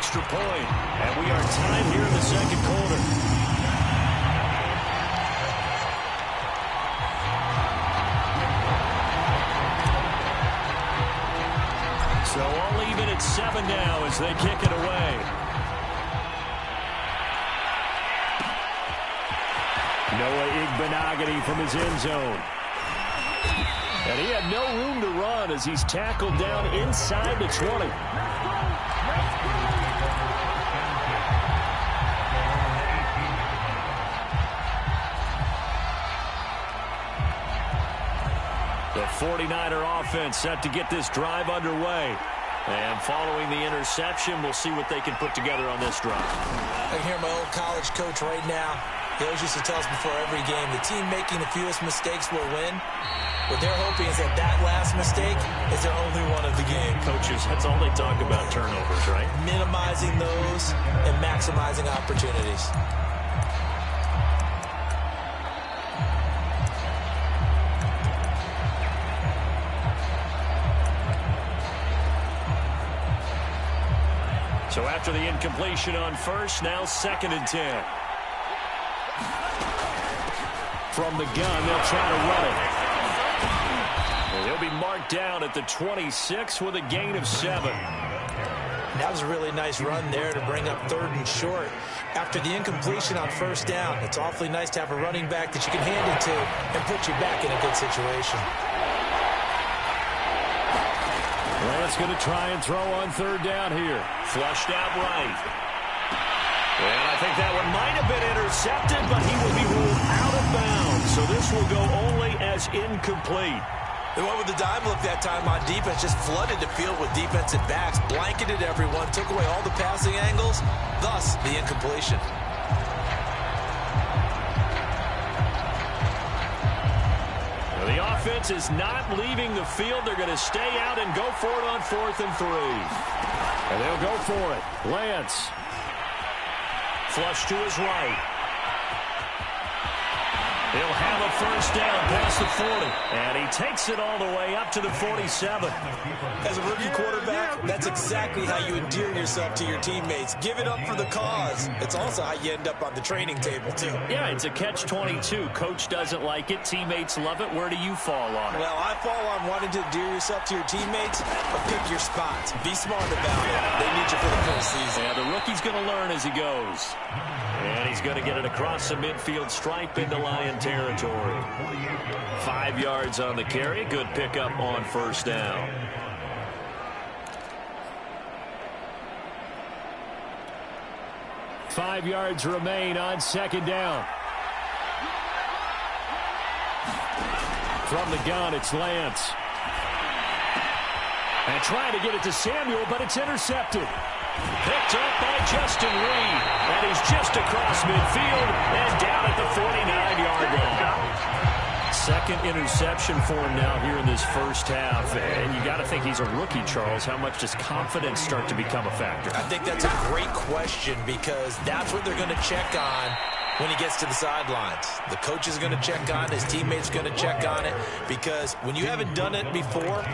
extra point. And we are tied here in the second quarter. So all even at 7 now as they kick it away. Noah Igbenogany from his end zone. And he had no room to run as he's tackled down inside the 20. The 49er offense set to get this drive underway. And following the interception, we'll see what they can put together on this drive. I can hear my old college coach right now. He always used to tell us before every game, the team making the fewest mistakes will win. What they're hoping is that that last mistake is their only one of the game. Coaches, that's all they talk about, turnovers, right? Minimizing those and maximizing opportunities. So after the incompletion on first, now 2nd and 10. From the gun, they'll try to run it. And he'll be marked down at the 26 with a gain of 7. That was a really nice run there to bring up 3rd and short. After the incompletion on first down, it's awfully nice to have a running back that you can hand it to and put you back in a good situation. Lance going to try and throw on 3rd down here. Flushed out right. And I think that one might have been intercepted, but he will be ruled out of bounds. So this will go only as incomplete. They went with the dime look that time on defense, just flooded the field with defensive backs, blanketed everyone, took away all the passing angles, thus the incompletion. The offense is not leaving the field. They're going to stay out and go for it on 4th and 3. And they'll go for it. Lance. Flush to his right. He'll have a first down past the 40. And he takes it all the way up to the 47. As a rookie quarterback, that's exactly how you endear yourself to your teammates. Give it up for the cause. It's also how you end up on the training table, too. Yeah, it's a catch-22. Coach doesn't like it. Teammates love it. Where do you fall on it? Well, I fall on wanting to endear yourself to your teammates, but pick your spots. Be smart about it. They need you for the postseason. Yeah, the rookie's going to learn as he goes. And he's going to get it across the midfield stripe into Lion territory. 5 yards on the carry. Good pickup on first down. Five yards remain on 2nd down. From the gun, it's Lance. And trying to get it to Samuel, but it's intercepted. Picked up by Justin Reed. And he's just across midfield and down at the 49-yard line. 2nd interception for him now here in this first half. And you got to think he's a rookie, Charles. How much does confidence start to become a factor? I think that's a great question because that's what they're going to check on when he gets to the sidelines. The coach is going to check on it. His teammates going to check on it because when you haven't done it before,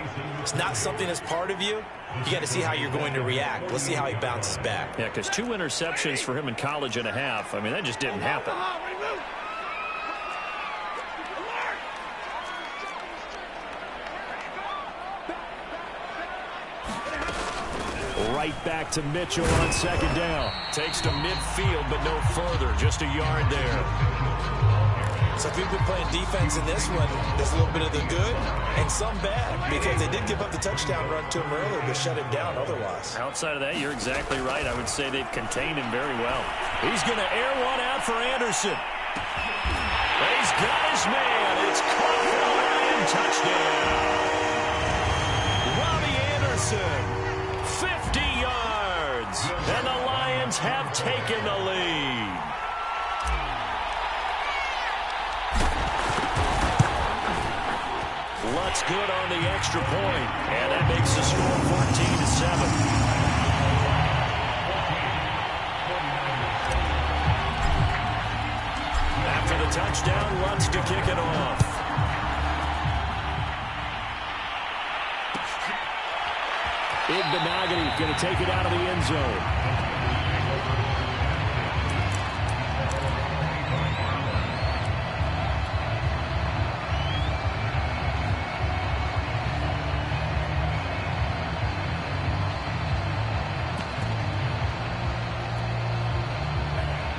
it's not something that's part of you. You got to see how you're going to react. Let's see how he bounces back. Yeah, because 2 interceptions for him in college and a half. I mean, that just didn't happen. Right back to Mitchell on 2nd down. Takes to midfield, but no further. Just a yard there. So if you've been playing defense in this one, there's a little bit of the good and some bad because they did give up the touchdown run to him earlier but shut him down otherwise. Outside of that, you're exactly right. I would say they've contained him very well. He's going to air one out for Anderson. He's got his man. It's caught for a Lion touchdown. Robbie Anderson, 50 yards, and the Lions have taken the lead. Lutz good on the extra point, and that makes the score 14-7. After the touchdown, Lutz to kick it off. Igbenogany going to take it out of the end zone.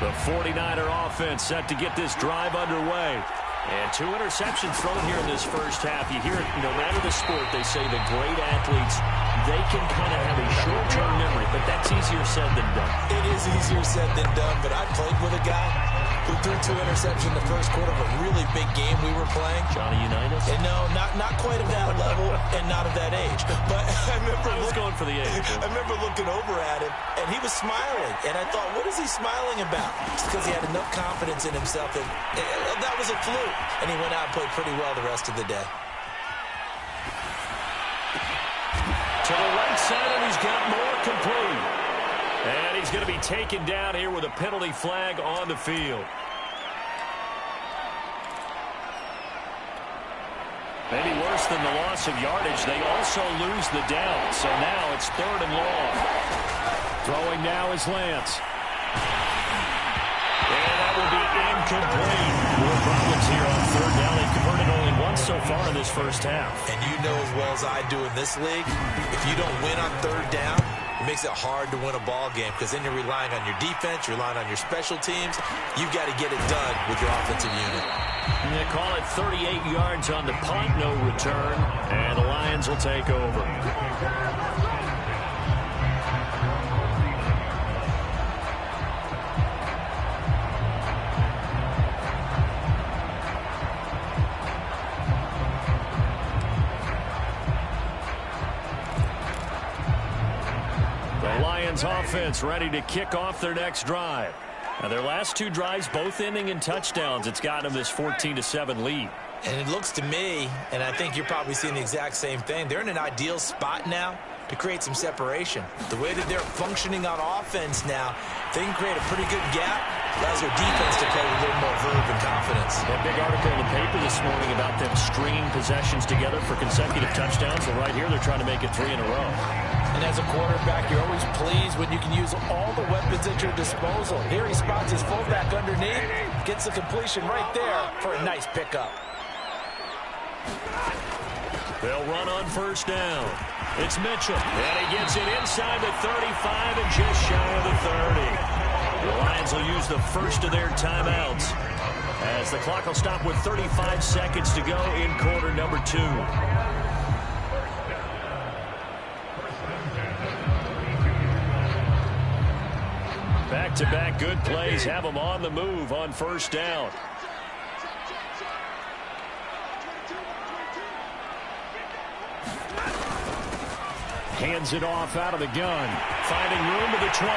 The 49er offense set to get this drive underway. And 2 interceptions thrown here in this first half. You hear it, no matter the sport, they say the great athletes, they can kind of have a short-term memory, but that's easier said than done. It is easier said than done, but I played with a guy who threw 2 interceptions in the first quarter of a really big game we were playing. Johnny Unitas? And no, not quite of that level and not of that age. But I was going for the age. I remember looking over at him, and he was smiling. And I thought, what is he smiling about? It's because he had enough confidence in himself that that was a fluke. And he went out and played pretty well the rest of the day. To the right side, and he's got more complete. And he's going to be taken down here with a penalty flag on the field. Maybe worse than the loss of yardage, they also lose the down. So now it's 3rd and long. Throwing now is Lance. And that will be incomplete. More problems here on 3rd down. They've converted only once so far in this first half. And you know as well as I do in this league, if you don't win on 3rd down, it makes it hard to win a ball game because then you're relying on your defense, you're relying on your special teams. You've got to get it done with your offensive unit. And they call it 38 yards on the punt, no return, and the Lions will take over. Offense ready to kick off their next drive. Now their last 2 drives both ending in touchdowns. It's gotten them this 14-7 lead. And it looks to me, and I think you're probably seeing the exact same thing, they're in an ideal spot now to create some separation. The way that they're functioning on offense now, they can create a pretty good gap. Allows their defense to play with a little more verve and confidence. That big article in the paper this morning about them stringing possessions together for consecutive touchdowns. So right here, they're trying to make it 3 in a row. And as a quarterback, you're always pleased when you can use all the weapons at your disposal. Here he spots his fullback underneath, gets the completion right there for a nice pickup. They'll run on 1st down. It's Mitchell, and he gets it inside the 35 and just shy of the 30. The Lions will use the first of their timeouts as the clock will stop with 35 seconds to go in quarter number 2. Back-to-back good plays have them on the move on 1st down. Hands it off out of the gun. Finding room to the 20.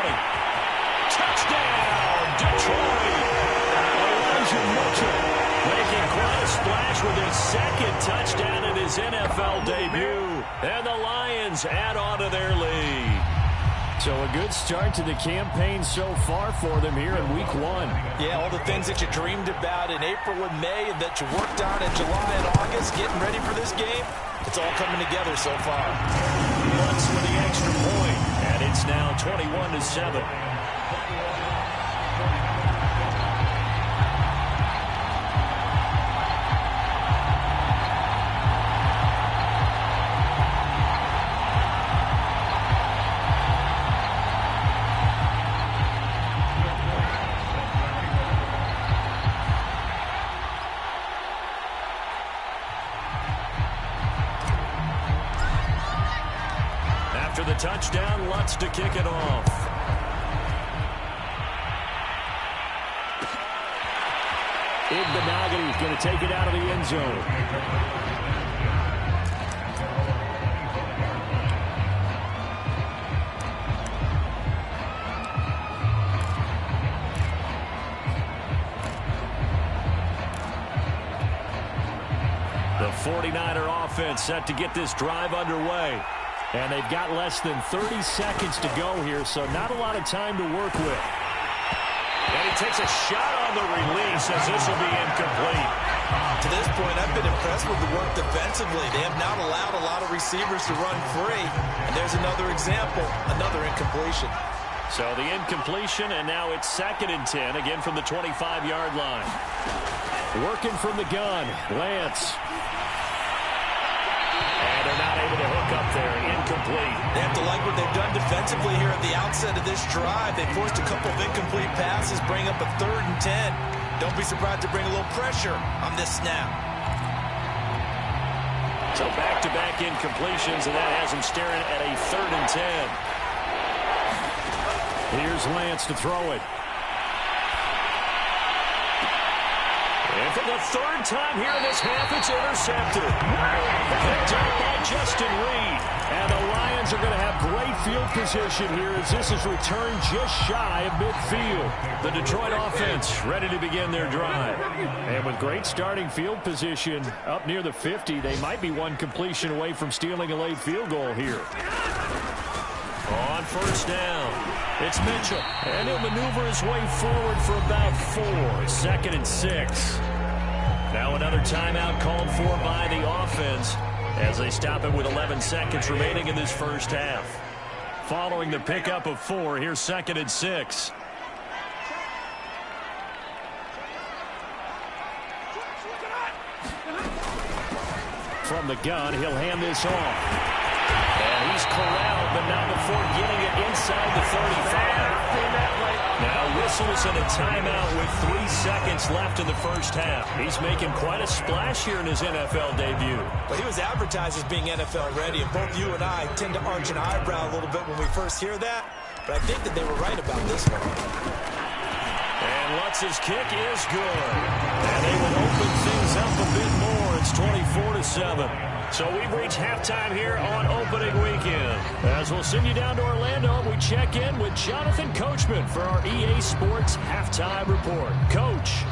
Touchdown, Detroit! Elijah Mitchell making quite a splash with his 2nd touchdown in his NFL debut. And the Lions add on to their lead. So a good start to the campaign so far for them here in week 1. Yeah, all the things that you dreamed about in April and May and that you worked on in July and August, getting ready for this game, it's all coming together so far. Lutz with the extra point, and it's now 21-7. The touchdown, Lutz to kick it off. Igbenogany is going to take it out of the end zone. The 49er offense set to get this drive underway. And they've got less than 30 seconds to go here, so not a lot of time to work with. And he takes a shot on the release as this will be incomplete. To this point, I've been impressed with the work defensively. They have not allowed a lot of receivers to run free. And there's another example, another incompletion. So the incompletion, and now it's 2nd and 10, again from the 25-yard line. Working from the gun, Lance. And they're not able to hook up there. Incomplete. incomplete. They have to like what they've done defensively here at the outset of this drive. They forced a couple of incomplete passes, bring up a 3rd and 10. Don't be surprised to bring a little pressure on this snap. So back-to-back incompletions, and that has him staring at a 3rd and 10. Here's Lance to throw it. And for the 3rd time here in this half, it's intercepted. Picked up by Justin Reed. And the Lions are going to have great field position here as this is returned just shy of midfield. The Detroit offense ready to begin their drive. And with great starting field position up near the 50, they might be one completion away from stealing a late field goal here. On 1st down, it's Mitchell. And he'll maneuver his way forward for about 4. 2nd and 6. Now another timeout called for by the offense as they stop it with 11 seconds remaining in this first half. Following the pickup of 4, here's 2nd and 6. From the gun, he'll hand this off. And he's corralled, but not before getting it inside the 35. Now whistles and a timeout with 3 seconds left in the first half. He's making quite a splash here in his NFL debut. Well, he was advertised as being NFL ready, and both you and I tend to arch an eyebrow a little bit when we first hear that. But I think that they were right about this one. And Lutz's kick is good. And they will open things up a bit more. It's 24-7. So we've reached halftime here on opening weekend. As we'll send you down to Orlando, we check in with Jonathan Coachman for our EA Sports Halftime Report. Coach.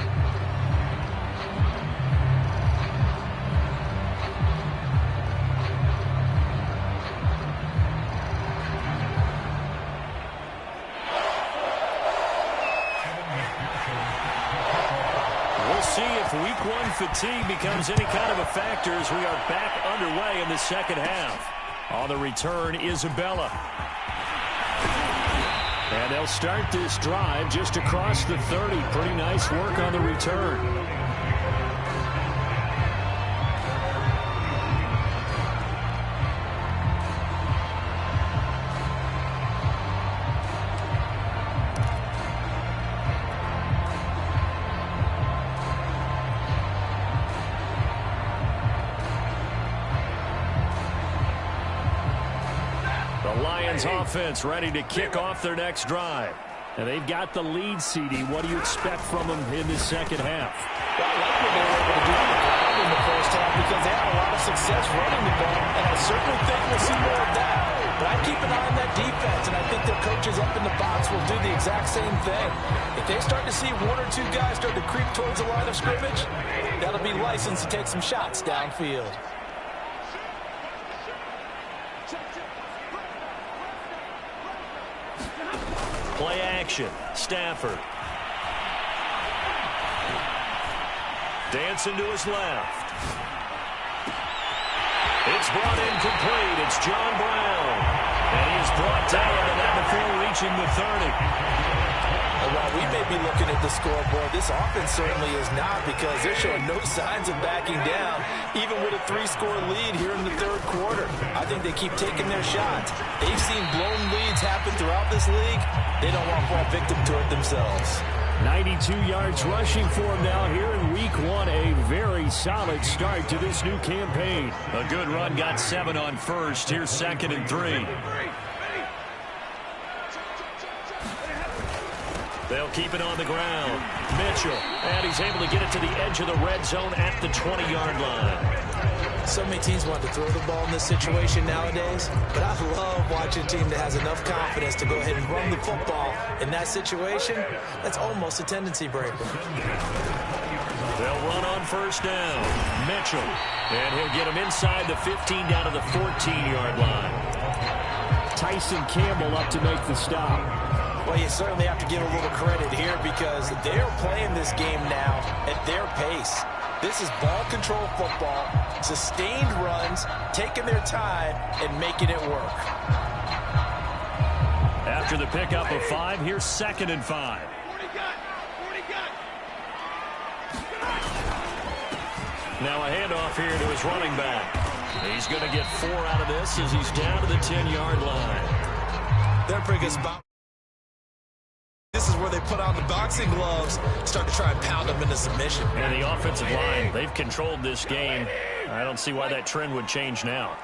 We'll see if week 1 fatigue becomes any kind of a factor as we are back underway in the second half. On the return, Isabella. And they'll start this drive just across the 30. Pretty nice work on the return. Offense ready to kick off their next drive. And they've got the lead, CD. What do you expect from them in this second half? Well, I like what they were able to do on the ground in the first half because they had a lot of success running the ball, and I certainly think we'll see more of that. But I keep an eye on that defense, and I think their coaches up in the box will do the exact same thing. If they start to see 1 or 2 guys start to creep towards the line of scrimmage, that'll be licensed to take some shots downfield. Play action. Stafford. Dancing to his left. It's brought in complete. It's John Brown. And he's brought down to that before reaching the 30. And while we may be looking at the scoreboard, this offense certainly is not because they're showing no signs of backing down, even with a 3-score lead here in the 3rd quarter. I think they keep taking their shots. They've seen blown leads happen throughout this league. They don't want to fall victim to it themselves. 92 yards rushing for him now here in week 1. A very solid start to this new campaign. A good run, got 7 on first. Here's 2nd and 3. They'll keep it on the ground. Mitchell, and he's able to get it to the edge of the red zone at the 20-yard line. So many teams want to throw the ball in this situation nowadays, but I love watching a team that has enough confidence to go ahead and run the football in that situation. That's almost a tendency breaker. They'll run on 1st down. Mitchell, and he'll get him inside the 15 down to the 14-yard line. Tyson Campbell up to make the stop. Well, you certainly have to give a little credit here because they're playing this game now at their pace. This is ball control football, sustained runs, taking their time, and making it work. After the pickup of 5, here's 2nd and 5. Now a handoff here to his running back. He's going to get 4 out of this as he's down to the 10-yard line. They're pretty good spot. This is where they put on the boxing gloves, start to try and pound them into submission. And the offensive line, they've controlled this game. I don't see why that trend would change now.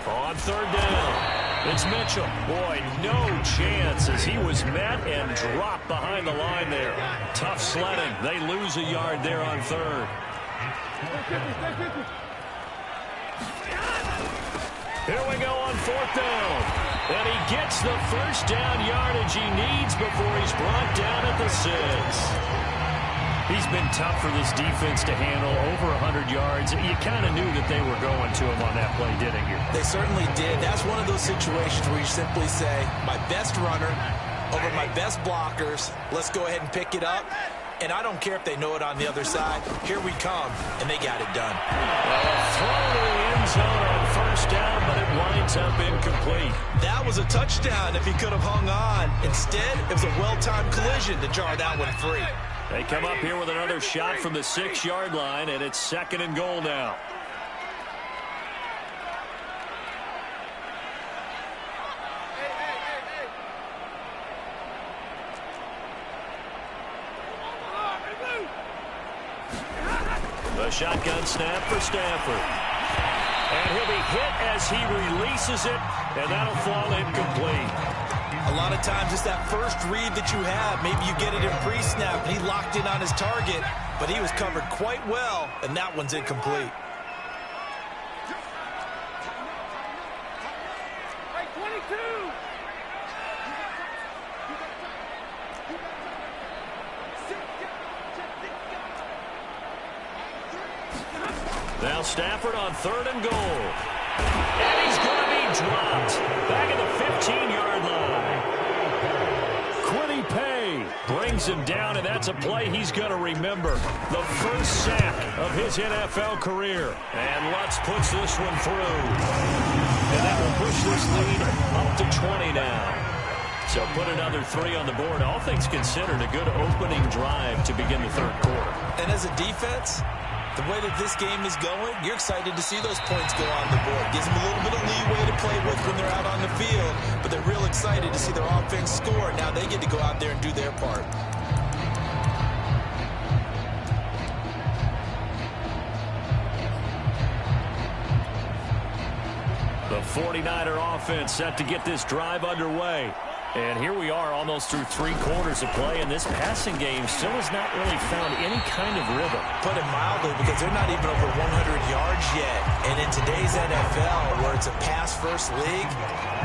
On 3rd down, it's Mitchell. Boy, no chance as he was met and dropped behind the line there. Tough sledding. They lose a yard there on 3rd. Here we go on 4th down. And he gets the first down yardage he needs before he's brought down at the 6. He's been tough for this defense to handle, over 100 yards. You kind of knew that they were going to him on that play, didn't you? They certainly did. That's one of those situations where you simply say, my best runner over my best blockers. Let's go ahead and pick it up. And I don't care if they know it on the other side. Here we come, and they got it done. Well, a throw to the end zone on 1st down, but it winds up incomplete. That was a touchdown if he could have hung on. Instead, it was a well-timed collision to jar that one free. They come up here with another shot from the 6-yard line, and it's 2nd and goal now. The shotgun snap for Stafford. And he'll be hit as he releases it, and that'll fall incomplete. A lot of times it's that first read that you have. Maybe you get it in pre-snap, and he locked in on his target, but he was covered quite well, and that one's incomplete. Now Stafford on 3rd and goal. And he's going to be dropped back at the 15-yard line. Kwity Paye brings him down, and that's a play he's going to remember. The first sack of his NFL career. And Lutz puts this one through. And that will push this lead up to 20 now. So put another 3 on the board. All things considered, a good opening drive to begin the 3rd quarter. And as a defense, the way that this game is going, you're excited to see those points go on the board. Gives them a little bit of leeway to play with when they're out on the field, but they're real excited to see their offense score. Now they get to go out there and do their part. The 49er offense set to get this drive underway. And here we are almost through 3 quarters of play, and this passing game still has not really found any kind of rhythm. Put it mildly, because they're not even over 100 yards yet. And in today's NFL, where it's a pass-first league,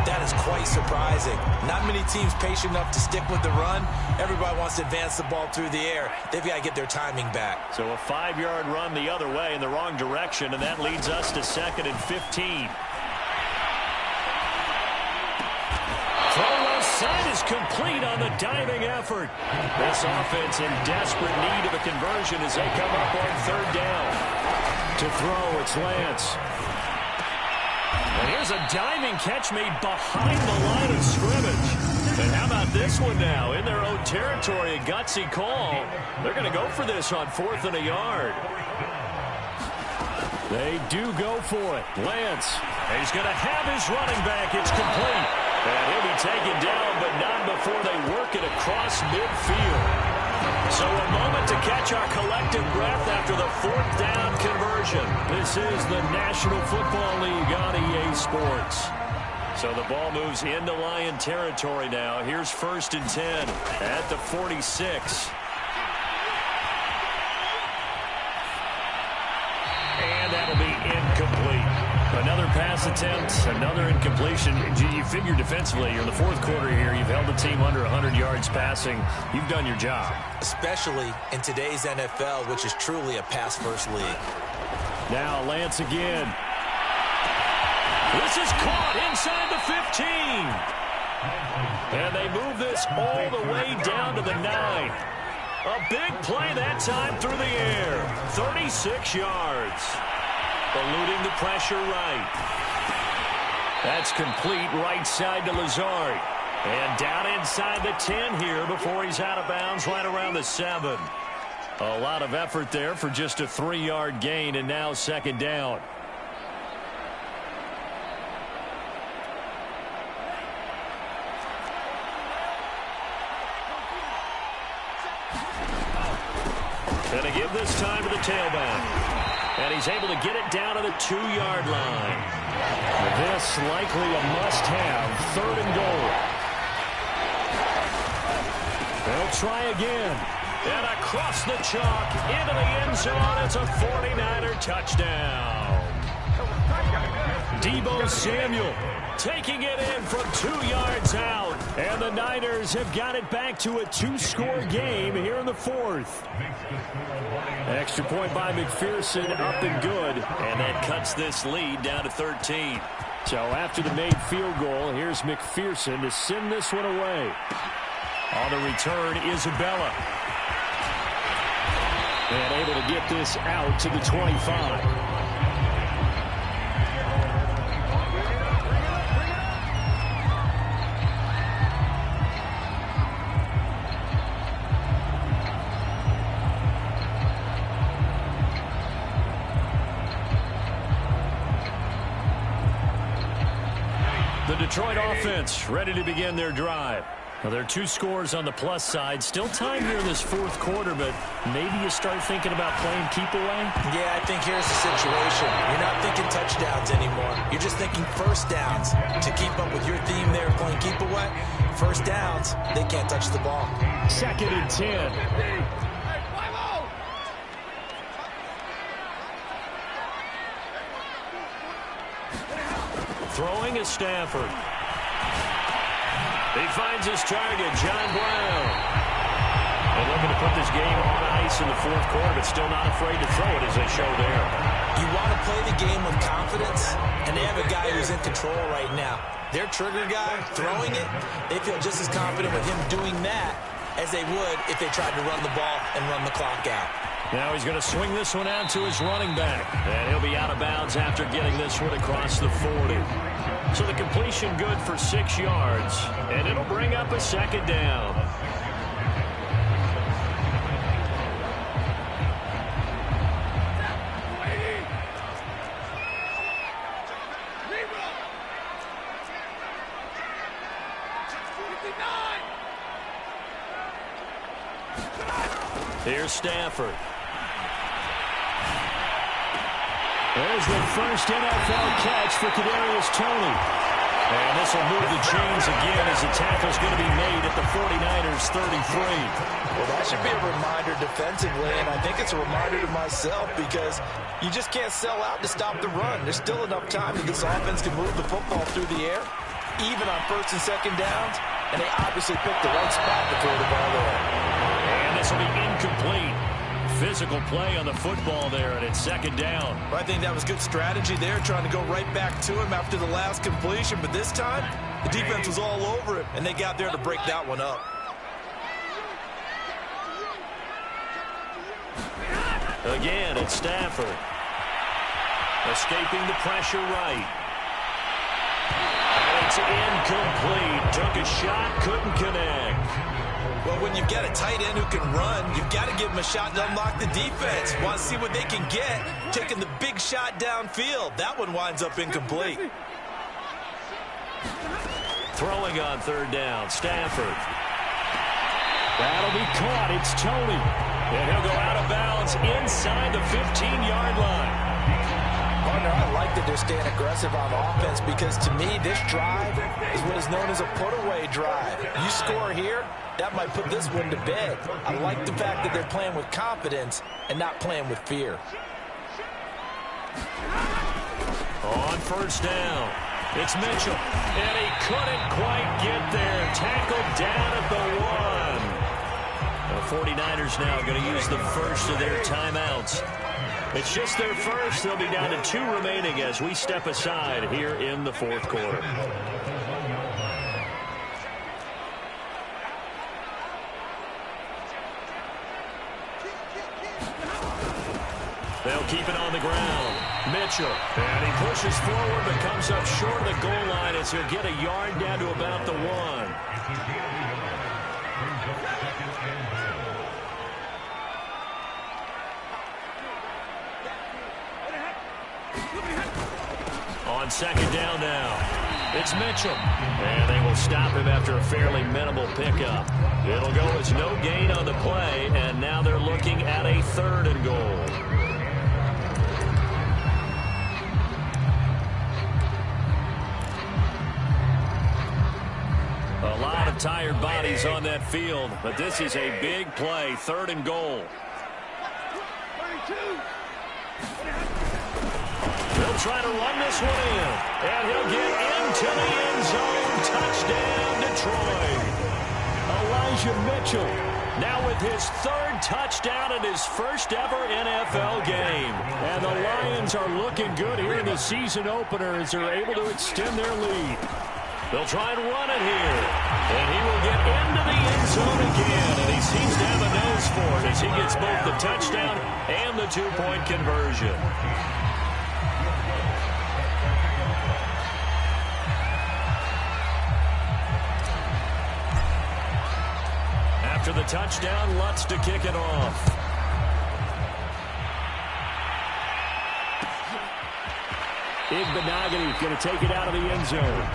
that is quite surprising. Not many teams patient enough to stick with the run. Everybody wants to advance the ball through the air. They've got to get their timing back. So a 5-yard run the other way in the wrong direction, and that leads us to 2nd and 15. Side is complete on the diving effort. This offense in desperate need of a conversion as they come up on 3rd down. To throw, it's Lance. And here's a diving catch made behind the line of scrimmage. And how about this one now? In their own territory, a gutsy call. They're going to go for this on 4th and a yard. They do go for it. Lance. And he's going to have his running back. It's complete. And he'll be taken down, but not before they work it across midfield. So a moment to catch our collective breath after the 4th down conversion. This is the National Football League on EA Sports. So the ball moves into Lion territory now. Here's 1st and 10 at the 46. And that'll be incomplete. Another pass attempt, another incompletion. You figure defensively, you're in the 4th quarter here. You've held the team under 100 yards passing. You've done your job. Especially in today's NFL, which is truly a pass-first league. Now Lance again. This is caught inside the 15. And they move this all the way down to the 9. A big play that time through the air. 36 yards. Eluding the pressure right. That's complete right side to Lazard. And down inside the 10 here before he's out of bounds right around the 7. A lot of effort there for just a 3-yard gain, and now second down. And a give this time to the tailback. And he's able to get it down to the 2-yard line. This likely a must-have, 3rd and goal. They'll try again. And across the chalk, into the end zone. It's a 49er touchdown. Deebo Samuel taking it in from 2 yards out. And the Niners have got it back to a 2-score game here in the 4th. Extra point by McPherson, up and good. And that cuts this lead down to 13. So after the made field goal, here's McPherson to send this one away. On the return, Isabella. And able to get this out to the 25. The Detroit offense ready to begin their drive. Well, there are 2 scores on the plus side. Still time here in this 4th quarter, but maybe you start thinking about playing keep away? Yeah, I think here's the situation. You're not thinking touchdowns anymore. You're just thinking first downs. To keep up with your theme there, playing keep away, first downs, they can't touch the ball. 2nd and 10. Throwing is Stafford. He finds his target, John Brown. They're looking to put this game on ice in the 4th quarter, but still not afraid to throw it as they show there. You want to play the game with confidence, and they have a guy who's in control right now. Their trigger guy, throwing it, they feel just as confident with him doing that as they would if they tried to run the ball and run the clock out. Now he's going to swing this one out to his running back. And he'll be out of bounds after getting this one across the 40. So the completion good for 6 yards. And it'll bring up a second down. Here's Stafford. There's the first NFL catch for Kadarius Toney. And this will move the chains again as the tackle's going to be made at the 49ers 33. Well, that should be a reminder defensively, and I think it's a reminder to myself because you just can't sell out to stop the run. There's still enough time that this offense can move the football through the air, even on 1st and 2nd downs, and they obviously picked the right spot to throw the ball there. And this will be incomplete. Physical play on the football there, and it's 2nd down. Well, I think that was good strategy there, trying to go right back to him after the last completion. But this time, the defense was all over it, and they got there to break that one up. Again, it's Stafford. Escaping the pressure right. And it's incomplete. Took a shot, couldn't connect. Well, when you've got a tight end who can run, you've got to give him a shot to unlock the defense. Want to see what they can get, taking the big shot downfield. That one winds up incomplete. Throwing on 3rd down, Stafford. That'll be caught. It's Toney. And he'll go out of bounds inside the 15-yard line. Partner, I like that they're staying aggressive on offense because, to me, this drive is what is known as a put-away drive. You score here, that might put this one to bed. I like the fact that they're playing with confidence and not playing with fear. On 1st down, it's Mitchell. And he couldn't quite get there. Tackled down at the 1. The 49ers now going to use the first of their timeouts. It's just their first. They'll be down to 2 remaining as we step aside here in the 4th quarter. They'll keep it on the ground. Mitchell, and he pushes forward but comes up short of the goal line as he'll get a yard down to about the 1. On second down now, it's Mitchell. And they will stop him after a fairly minimal pickup. It'll go as no gain on the play, and now they're looking at a 3rd and goal. A lot of tired bodies on that field, but this is a big play, 3rd and goal. He'll try to run this one in, and he'll get into the end zone. Touchdown, Detroit. Elijah Mitchell now with his 3rd touchdown in his first ever NFL game. And the Lions are looking good here in the season opener as they're able to extend their lead. They'll try and run it here, and he will get into the end zone again, and he seems to have a nose for it as he gets both the touchdown and the 2-point conversion. After the touchdown, Lutz to kick it off. Igbenogany going to take it out of the end zone.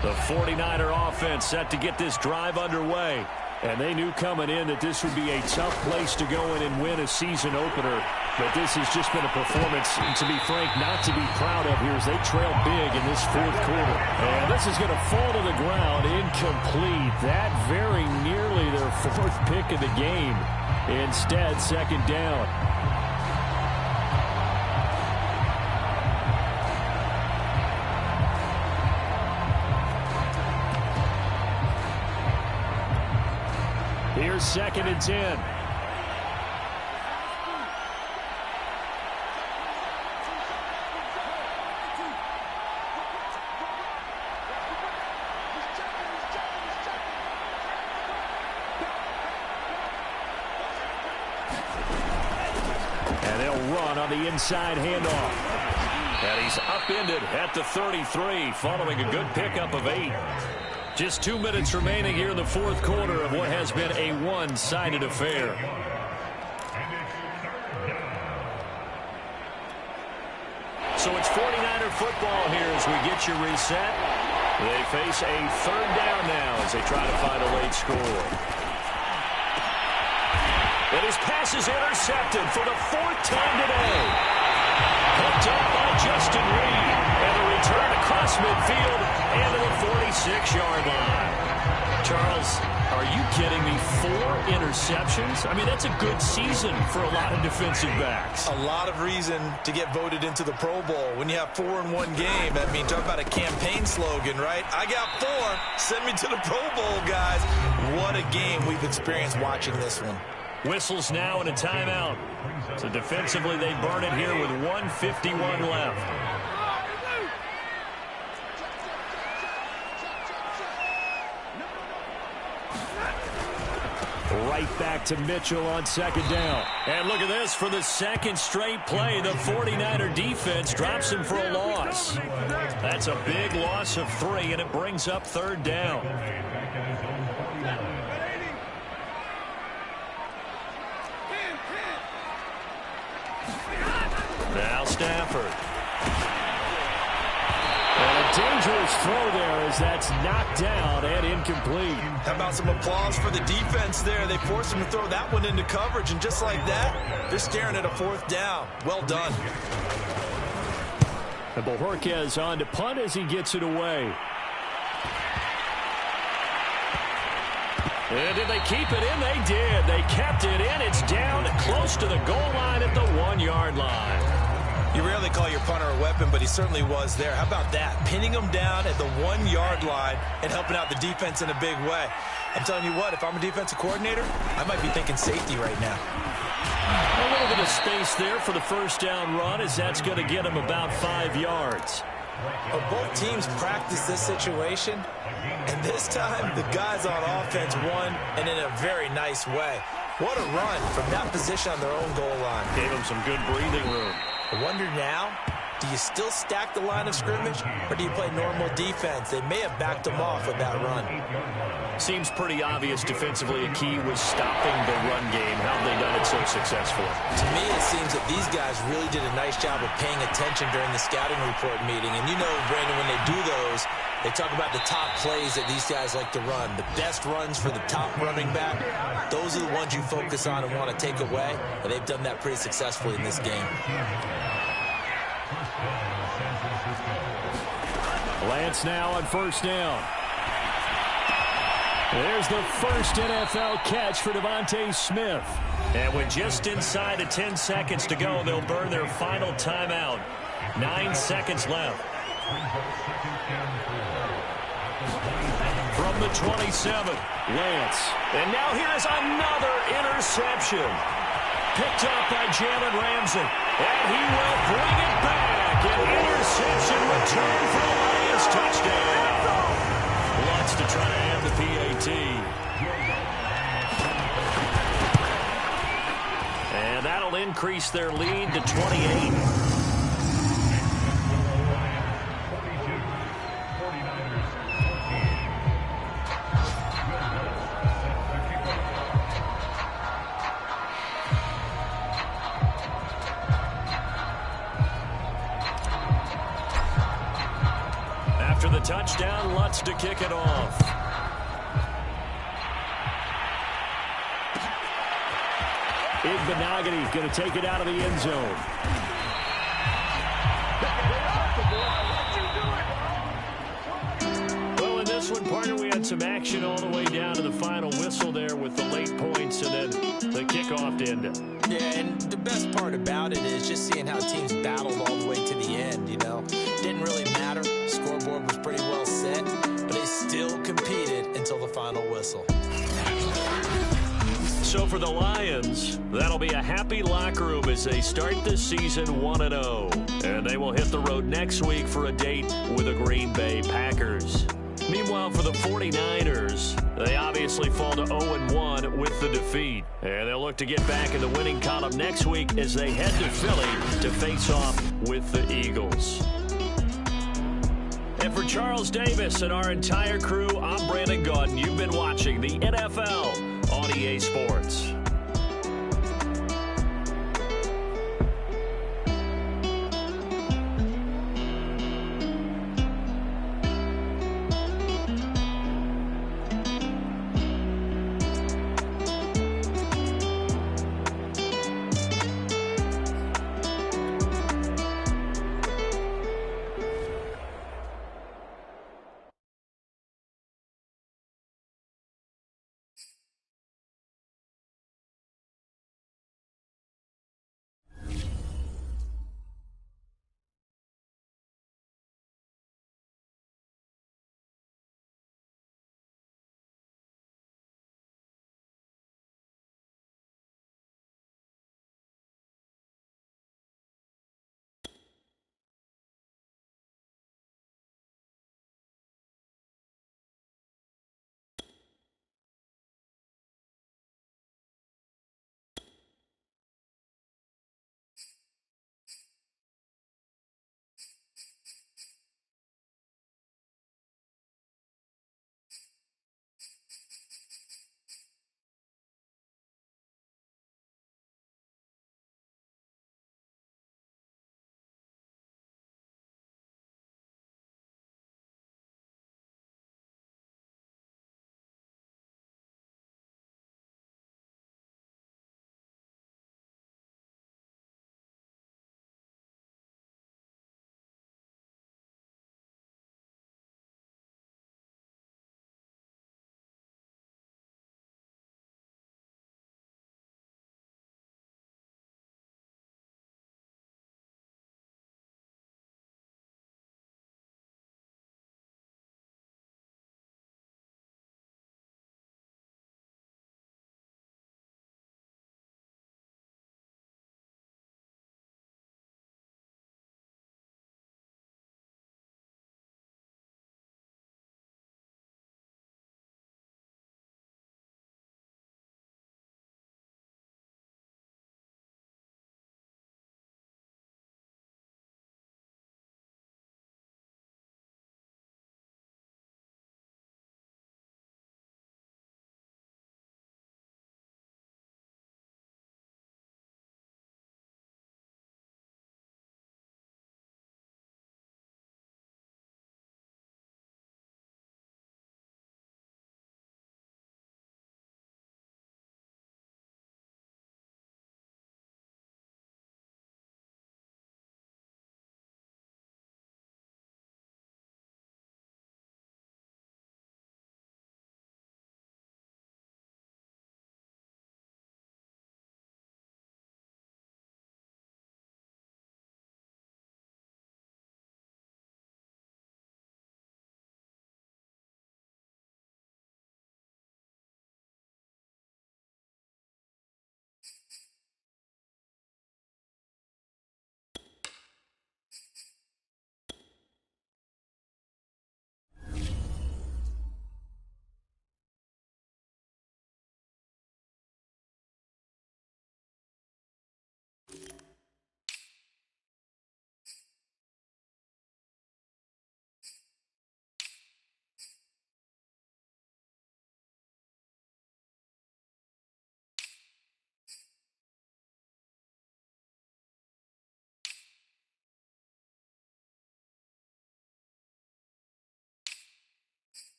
The 49er offense set to get this drive underway. And they knew coming in that this would be a tough place to go in and win a season opener. But this has just been a performance, to be frank, not to be proud of here as they trail big in this 4th quarter. And this is going to fall to the ground incomplete. That very nearly their 4th pick of the game. Instead, 2nd down. Here's 2nd and 10. And they'll run on the inside handoff. And he's upended at the 33 following a good pickup of 8. Just 2 minutes remaining here in the 4th quarter of what has been a one-sided affair. So it's 49er football here as we get you reset. They face a 3rd down now as they try to find a late score. And his pass is intercepted for the 4th time today. Picked up by Justin Reed. And a return across midfield and to the 46-yard line. Charles, are you kidding me? 4 interceptions? I mean, that's a good season for a lot of defensive backs. A lot of reason to get voted into the Pro Bowl. When you have 4 in one game, I mean, talk about a campaign slogan, right? I got 4. Send me to the Pro Bowl, guys. What a game we've experienced watching this one. Whistles now and a timeout. So defensively, they burn it here with 1:51 left. Right back to Mitchell on 2nd down. And look at this. For the 2nd straight play, the 49er defense drops him for a loss. That's a big loss of 3, and it brings up 3rd down. Now Stafford. And a dangerous throw there as that's knocked down and incomplete. How about some applause for the defense there? They forced him to throw that one into coverage, and just like that, they're staring at a 4th down. Well done. And Bojorquez on to punt as he gets it away. And did they keep it in? They did. They kept it in. It's down close to the goal line at the 1-yard line. You rarely call your punter a weapon, but he certainly was there. How about that? Pinning him down at the 1-yard line and helping out the defense in a big way. I'm telling you what, if I'm a defensive coordinator, I might be thinking safety right now. A little bit of space there for the first down run, as that's going to get him about 5 yards. Well, both teams practice this situation, and this time the guys on offense won, and in a very nice way. What a run from that position on their own goal line. Gave him some good breathing room. I wonder now, do you still stack the line of scrimmage, or do you play normal defense? They may have backed them off with that run. Seems pretty obvious defensively a key was stopping the run game. How have they done it so successfully? To me, it seems that these guys really did a nice job of paying attention during the scouting report meeting. And you know, Brandon, when they do those, they talk about the top plays that these guys like to run. The best runs for the top running back, those are the ones you focus on and want to take away. And they've done that pretty successfully in this game. Lance now on first down. There's the first NFL catch for Devontae Smith. And with just inside of 10 seconds to go, they'll burn their final timeout. 9 seconds left. From the 27, Lance. And now here's another interception. Picked up by Jalen Ramsey. And he will bring it back. An interception return for the Lions. Touchdown. Lutz to try to have the PAT. And that'll increase their lead to 28. After the touchdown, Lutz to kick it off. Igbenogany going to take it out of the end zone. Well, in this one, partner, we had some action all the way down to the final whistle there with the late points and then the kickoff to end it. Yeah, and the best part about it is just seeing how teams battled all the way to the end, you know. Didn't really matter. The scoreboard was pretty well set, but they still competed until the final whistle. So for the Lions, that'll be a happy locker room as they start this season 1-0. And they will hit the road next week for a date with the Green Bay Packers. Meanwhile, for the 49ers, they obviously fall to 0-1 with the defeat. And they'll look to get back in the winning column next week as they head to Philly to face off with the Eagles. And for Charles Davis and our entire crew, I'm Brandon Gaudin. You've been watching the NFL on EA Sports.